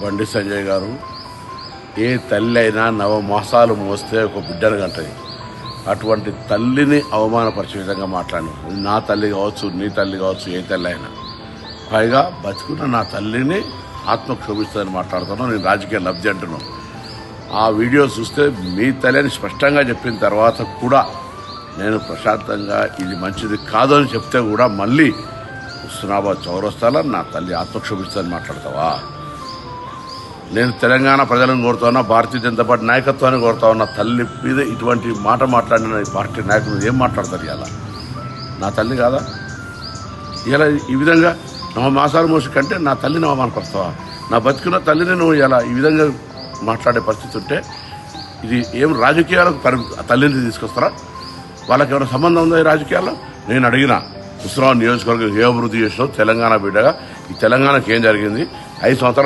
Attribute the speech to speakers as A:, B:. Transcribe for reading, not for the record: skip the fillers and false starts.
A: బండి సంజయ్ గారు, ఏ తల్లి అయినా నవమాసాలు మోస్తే ఒక బిడ్డను కంటది. అటువంటి తల్లిని అవమానపరిచే విధంగా మాట్లాడి, నా తల్లి కావచ్చు, నీ తల్లి కావచ్చు, ఏ తల్లి అయినా, పైగా బతుకున్న నా తల్లిని ఆత్మక్షోభిస్తుందని మాట్లాడుతున్నాను. నేను రాజకీయ లబ్ధి అంటున్నాను. ఆ వీడియో చూస్తే మీ తల్లిని స్పష్టంగా చెప్పిన తర్వాత కూడా నేను ప్రశాంతంగా ఇది మంచిది కాదు అని చెప్తే కూడా మళ్ళీ హుస్నాబాద్ చౌరస్తాలో నా తల్లి ఆత్మక్షోభిస్తుందని మాట్లాడతావా? నేను తెలంగాణ ప్రజలను కోరుతా ఉన్నా, భారతీయ జనతా పార్టీ నాయకత్వాన్ని కోరుతా ఉన్నా. తల్లి మీద ఇటువంటి మాట మాట్లాడిన ఈ పార్టీ నాయకులు ఏం మాట్లాడతారు? ఇలా నా తల్లి కాదా? ఇలా ఈ విధంగా 9 మాసాల మోసి కంటే నా తల్లిని అవమానపరుస్తావా? నా బతికిన తల్లిని నువ్వు ఇలా ఈ విధంగా మాట్లాడే పరిస్థితి ఉంటే ఇది ఏం రాజకీయాలకు తల్లిని తీసుకొస్తారా? వాళ్ళకి ఏమైనా సంబంధం ఉందా ఈ రాజకీయాల్లో? నేను అడిగిన హుస్నాబాద్ నియోజకవర్గం ఏ అభివృద్ధి చేసినావు తెలంగాణ బిడ్డగా, ఈ తెలంగాణకి ఏం జరిగింది? 5 సంవత్సరాలు